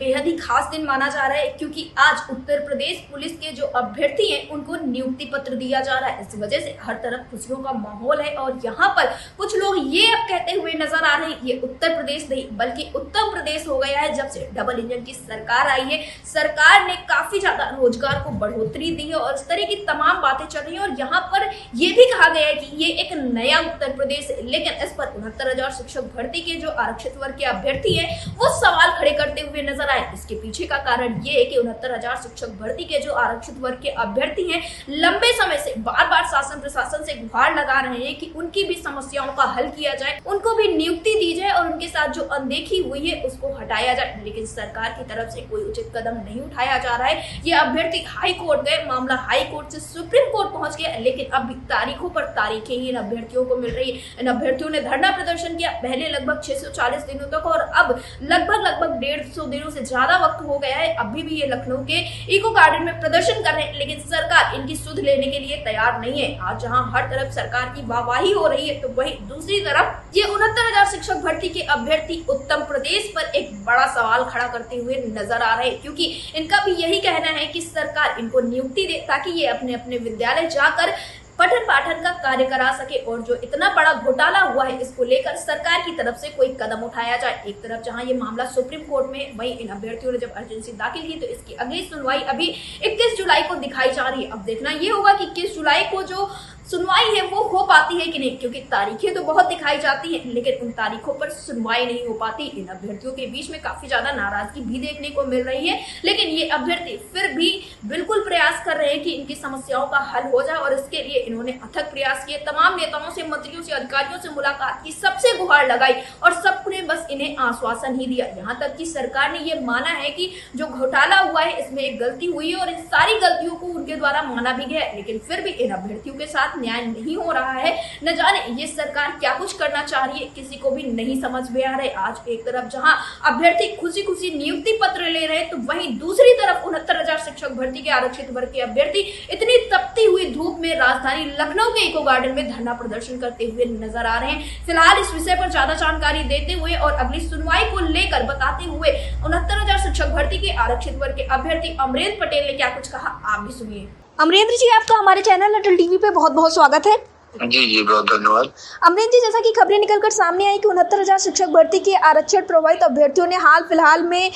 बेहद ही खास दिन माना जा रहा है, क्योंकि आज उत्तर प्रदेश पुलिस के जो अभ्यर्थी हैं उनको नियुक्ति पत्र दिया जा रहा है। इस वजह से हर तरफ खुशियों का माहौल है और यहाँ पर कुछ लोग ये अब कहते हुए नजर आ रहे हैं, ये उत्तर प्रदेश नहीं बल्कि उत्तम प्रदेश हो गया है। जब से डबल इंजन की सरकार आई है, सरकार ने काफी ज्यादा रोजगार को बढ़ोतरी दी है और इस तरह की तमाम बातें चल रही है। और यहाँ पर ये भी कहा गया है कि ये एक नया उत्तर प्रदेश है, लेकिन इस पर 69,000 शिक्षक भर्ती के जो आरक्षित वर्ग के अभ्यर्थी है वो सवाल खड़े करते हुए नजर आए। इसके पीछे का कारण ये है कि 69,000 शिक्षक भर्ती के जो आरक्षित वर्ग के अभ्यर्थी हैं लंबे समय से बार बार शासन प्रशासन से गुहार लगा रहे हैं कि उनकी भी समस्याओं का हल किया जाए, उनको भी नियुक्ति दी जाए और उनके साथ जो अनदेखी हुई है उसको हटाया जाए। लेकिन सरकार की तरफ से कोई उचित कदम नहीं उठाया जा रहा है। ये अभ्यर्थी हाई कोर्ट गए, मामला हाई कोर्ट से सुप्रीम कोर्ट पहुंच गया, लेकिन अब भी तारीखों पर तारीखें ही इन अभ्यर्थियों को मिल रही है। इन अभ्यर्थियों ने धरना प्रदर्शन किया, पहले लगभग 640 दिनों तक और अब लगभग 150 दिनों से ज्यादा वक्त हो गया है। अभी भी ये लखनऊ के इको गार्डन में प्रदर्शन कर रहे हैं, लेकिन सरकार इनकी सुध लेने के लिए तैयार नहीं है। आज जहां हर तरफ सरकार की वाहवाही हो रही है, तो वहीं दूसरी तरफ ये 69,000 शिक्षक भर्ती के अभ्यर्थी उत्तम प्रदेश पर एक बड़ा सवाल खड़ा करते हुए नजर आ रहे हैं, क्योंकि इनका भी यही कहना है कि सरकार इनको नियुक्ति दे ताकि ये अपने अपने विद्यालय जाकर पठन पाठन का कार्य करा सके। और जो इतना बड़ा घोटाला हुआ है, इसको लेकर सरकार की तरफ से कोई कदम उठाया जाए। एक तरफ जहां ये मामला सुप्रीम कोर्ट में, वहीं इन अभ्यर्थियों ने जब अर्जेंसी दाखिल की तो इसकी अगली सुनवाई अभी 21 जुलाई को दिखाई जा रही है। अब देखना ये होगा कि 21 जुलाई को जो सुनवाई है वो हो पाती है कि नहीं, क्योंकि तारीखें तो बहुत दिखाई जाती हैं, लेकिन उन तारीखों पर सुनवाई नहीं हो पाती। इन अभ्यर्थियों के बीच में काफी ज्यादा नाराजगी भी देखने को मिल रही है, लेकिन ये अभ्यर्थी फिर भी बिल्कुल प्रयास कर रहे हैं कि इनकी समस्याओं का हल हो जाए और इसके लिए इन्होंने अथक प्रयास किए। तमाम नेताओं से, मंत्रियों से, अधिकारियों से मुलाकात की, सबसे गुहार लगाई और सबने बस इन्हें आश्वासन ही दिया। यहाँ तक कि सरकार ने ये माना है कि जो घोटाला हुआ है इसमें एक गलती हुई है और इन सारी गलतियों को उनके द्वारा माना भी गया, लेकिन फिर भी इन अभ्यर्थियों के साथ न्याय नहीं हो रहा है। न जाने ये सरकार क्या कुछ करना चाह रही है, किसी को भी नहीं समझ में आ रहा है। आज एक तरफ जहां अभ्यर्थी खुशी खुशी नियुक्ति पत्र ले रहे हैं, तो वहीं दूसरी तरफ 69,000 शिक्षक भर्ती के आरक्षित वर्ग के अभ्यर्थी इतनी तपती हुई धूप में राजधानी लखनऊ के इको गार्डन में धरना प्रदर्शन करते हुए नजर आ रहे हैं। फिलहाल इस विषय पर ज्यादा जानकारी देते हुए और अगली सुनवाई को लेकर बताते हुए 69,000 शिक्षक भर्ती के आरक्षित वर्ग के अभ्यर्थी अमरेंद्र पटेल ने क्या कुछ कहा, आप भी सुनिए। अमरेंद्र जी, आपका हमारे चैनल अटल टीवी पे बहुत बहुत स्वागत है। जी बहुत धन्यवाद। अमरेंद्र जी, जैसा कि खबरें निकलकर सामने आई कि 69,000 शिक्षक भर्ती के आरक्षण प्रभावित अभ्यर्थियों ने हाल फिलहाल में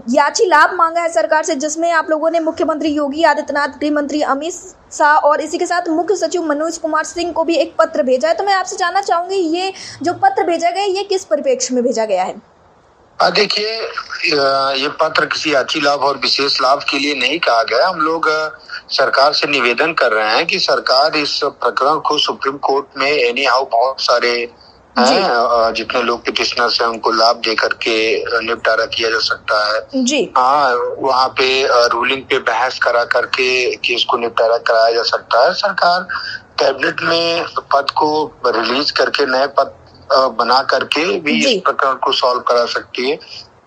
याची लाभ मांगा है सरकार से, जिसमें आप लोगों ने मुख्यमंत्री योगी आदित्यनाथ, गृह मंत्री अमित शाह और इसी के साथ मुख्य सचिव मनोज कुमार सिंह को भी एक पत्र भेजा है। तो मैं आपसे जानना चाहूंगी, ये जो पत्र भेजा गया है ये किस परिप्रेक्ष्य में भेजा गया है? देखिए, ये पत्र किसी याची लाभ और विशेष लाभ के लिए नहीं कहा गया। हम लोग सरकार से निवेदन कर रहे हैं कि सरकार इस प्रकरण को सुप्रीम कोर्ट में एनी हाउ बहुत सारे हैं, जितने लोग पिटिशनर्स हैं उनको लाभ दे करके निपटारा किया जा सकता है जी। हाँ, वहाँ पे रूलिंग पे बहस करा करके केस को निपटारा कराया जा सकता है। सरकार कैबिनेट में पद को रिलीज करके नए पद बना करके भी इस प्रकरण को सॉल्व करा सकती है।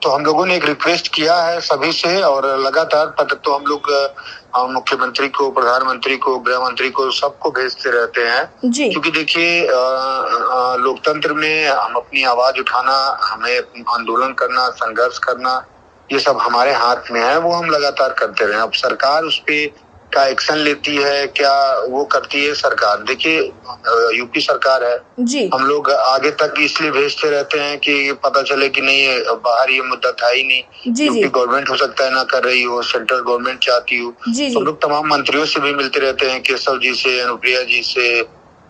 तो हम लोगों ने एक रिक्वेस्ट किया है सभी से और लगातार पत्र तो हम लोग मुख्यमंत्री को, प्रधानमंत्री को, गृह मंत्री को, सबको भेजते रहते हैं, क्योंकि देखिए लोकतंत्र में हम अपनी आवाज उठाना, हमें आंदोलन करना, संघर्ष करना, ये सब हमारे हाथ में है, वो हम लगातार करते रहे। अब सरकार उस पे क्या एक्शन लेती है, क्या वो करती है सरकार। देखिए यूपी सरकार है जी, हम लोग आगे तक इसलिए भेजते रहते हैं कि पता चले कि नहीं, बाहर ये मुद्दा था ही नहीं। यूपी गवर्नमेंट हो सकता है ना कर रही हो, सेंट्रल गवर्नमेंट चाहती हो, तो हम लोग तमाम मंत्रियों से भी मिलते रहते हैं, केशव जी से, अनुप्रिया जी से,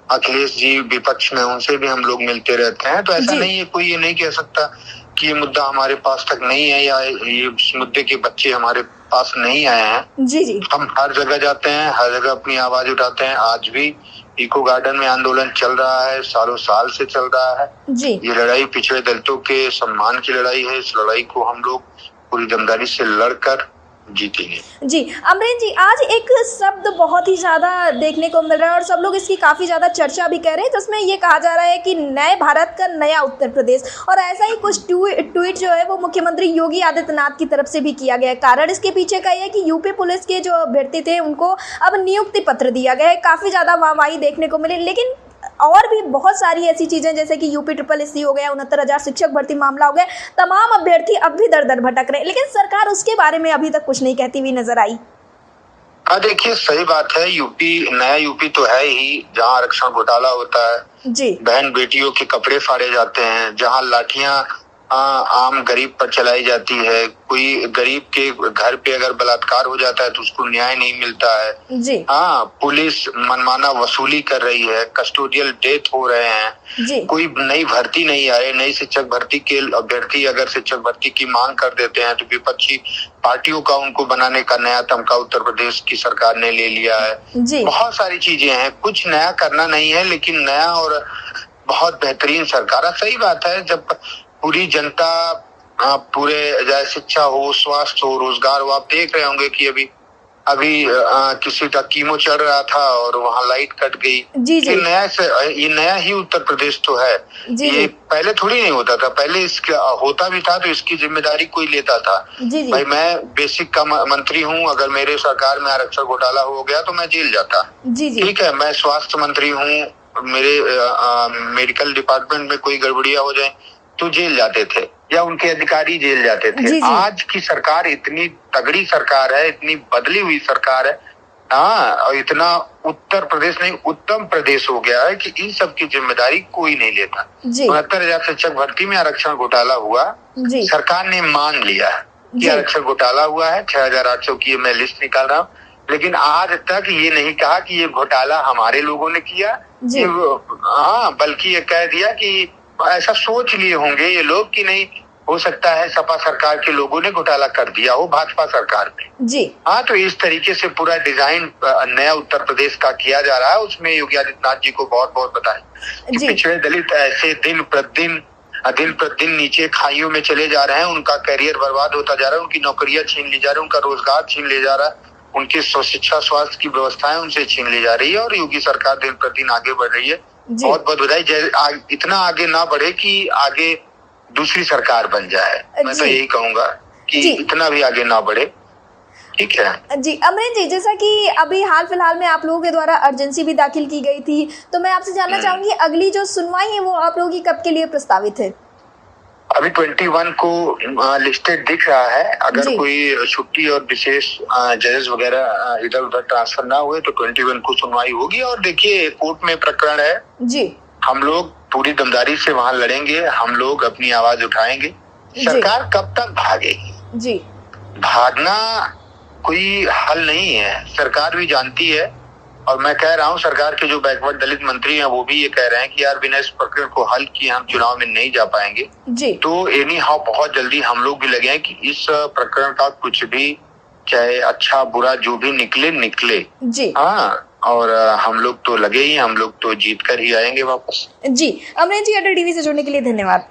अखिलेश जी विपक्ष में, उनसे भी हम लोग मिलते रहते हैं। तो ऐसा नहीं है, कोई ये नहीं कह सकता कि ये मुद्दा हमारे पास तक नहीं है या ये मुद्दे के बच्चे हमारे पास नहीं आए हैं। जी। हम हर जगह जाते हैं, हर जगह अपनी आवाज उठाते हैं। आज भी इको गार्डन में आंदोलन चल रहा है, सालों साल से चल रहा है जी। ये लड़ाई पिछड़े दलितों के सम्मान की लड़ाई है। इस लड़ाई को हम लोग पूरी दमदारी से लड़कर जीतेंगे जी। अमरेंद्र जी, आज एक शब्द बहुत ही ज्यादा देखने को मिल रहा है और सब लोग इसकी काफी ज्यादा चर्चा भी कर रहे हैं, जिसमें ये कहा जा रहा है कि नए भारत का नया उत्तर प्रदेश, और ऐसा ही कुछ ट्वीट जो है वो मुख्यमंत्री योगी आदित्यनाथ की तरफ से भी किया गया है। कारण इसके पीछे का ये है कि यूपी पुलिस के जो अभ्यर्थी थे उनको अब नियुक्ति पत्र दिया गया है, काफी ज्यादा वाहवाही देखने को मिली। लेकिन और भी बहुत सारी ऐसी चीजें जैसे कि यूपी SSC हो गया, 69,000 शिक्षक भर्ती मामला हो गया, तमाम अभ्यर्थी अब भी दर दर भटक रहे हैं, लेकिन सरकार उसके बारे में अभी तक कुछ नहीं कहती हुई नजर आई। हाँ, देखिए सही बात है। नया यूपी तो है ही, जहाँ आरक्षण घोटाला होता है जी, बहन बेटियों के कपड़े फाड़े जाते हैं, जहाँ लाठियां आम गरीब पर चलाई जाती है, कोई गरीब के घर पे अगर बलात्कार हो जाता है तो उसको न्याय नहीं मिलता है जी, हाँ, पुलिस मनमाना वसूली कर रही है, कस्टोडियल डेथ हो रहे हैं जी, कोई नई भर्ती नहीं आ रही, नई शिक्षक भर्ती के अभ्यर्थी अगर शिक्षक भर्ती की मांग कर देते हैं तो विपक्षी पार्टियों का उनको बनाने का नया तमका उत्तर प्रदेश की सरकार ने ले लिया है। जी, बहुत सारी चीजें हैं, कुछ नया करना नहीं है, लेकिन नया और बहुत बेहतरीन सरकार है। सही बात है, जब पूरी जनता पूरे चाहे शिक्षा हो, स्वास्थ्य हो, रोजगार हो, आप देख रहे होंगे कि अभी किसी का कीमो चल रहा था और वहां लाइट कट गई। जी, जी, ये नया ही उत्तर प्रदेश तो है। जी, ये पहले थोड़ी नहीं होता था, पहले इसका होता भी था तो इसकी जिम्मेदारी कोई लेता था। जी, जी, भाई मैं बेसिक का मंत्री हूँ, अगर मेरे सरकार में आरक्षण घोटाला हो गया तो मैं जेल जाता। जी, जी, ठीक है, मैं स्वास्थ्य मंत्री हूँ, मेरे मेडिकल डिपार्टमेंट में कोई गड़बड़ियां हो जाए तो जेल जाते थे या उनके अधिकारी जेल जाते थे। जी, जी। आज की सरकार इतनी तगड़ी सरकार है, इतनी बदली हुई सरकार है, हाँ, और इतना उत्तर प्रदेश नहीं उत्तम प्रदेश हो गया है कि इन सब की जिम्मेदारी कोई नहीं लेता। 69,000 शिक्षक भर्ती में आरक्षण घोटाला हुआ, सरकार ने मान लिया कि आरक्षण घोटाला हुआ है। 6,800 की मैं लिस्ट निकाल रहा हूँ, लेकिन आज तक ये नहीं कहा कि ये घोटाला हमारे लोगों ने किया, हाँ, बल्कि ये कह दिया कि ऐसा सोच लिए होंगे ये लोग कि नहीं, हो सकता है सपा सरकार के लोगों ने घोटाला कर दिया हो भाजपा सरकार में। जी, हाँ, तो इस तरीके से पूरा डिजाइन नया उत्तर प्रदेश का किया जा रहा है। उसमें योगी आदित्यनाथ जी को बहुत बहुत बधाई कि पिछड़े दलित ऐसे दिन प्रतिदिन नीचे खाइयों में चले जा रहे हैं, उनका करियर बर्बाद होता जा रहा है, उनकी नौकरियां छीन ली जा रही है, उनका रोजगार छीन ले जा रहा है, उनकी शिक्षा स्वास्थ्य की व्यवस्थाएं उनसे छीन ली जा रही है और योगी सरकार दिन प्रतिदिन आगे बढ़ रही है। बहुत बहुत बधाई। इतना आगे ना बढ़े कि आगे दूसरी सरकार बन जाए, मैं तो यही कहूंगा कि इतना भी आगे ना बढ़े। ठीक है जी। अमरेंद्र जी, जैसा कि अभी हाल फिलहाल में आप लोगों के द्वारा अर्जेंसी भी दाखिल की गई थी, तो मैं आपसे जानना चाहूंगी अगली जो सुनवाई है वो आप लोगों की कब के लिए प्रस्तावित है? अभी 21 को लिस्टेड दिख रहा है। अगर कोई छुट्टी और विशेष जजेस वगैरह इधर उधर ट्रांसफर ना हुए तो 21 को सुनवाई होगी। और देखिए, कोर्ट में प्रकरण है जी, हम लोग पूरी दमदारी से वहां लड़ेंगे, हम लोग अपनी आवाज उठाएंगे। सरकार कब तक भागेगी जी? भागना कोई हल नहीं है, सरकार भी जानती है। और मैं कह रहा हूँ, सरकार के जो बैकवर्ड दलित मंत्री हैं वो भी ये कह रहे हैं कि यार बिना इस प्रकरण को हल किए हम चुनाव में नहीं जा पाएंगे जी। तो एनी हाउ बहुत जल्दी हम लोग भी लगे हैं कि इस प्रकरण का कुछ भी, चाहे अच्छा बुरा जो भी निकले जी, हाँ, और हम लोग तो लगे ही, हम लोग तो जीत कर ही आएंगे वापस जी। अमरेंद्र जी, अड्डा टीवी से जुड़ने के लिए धन्यवाद।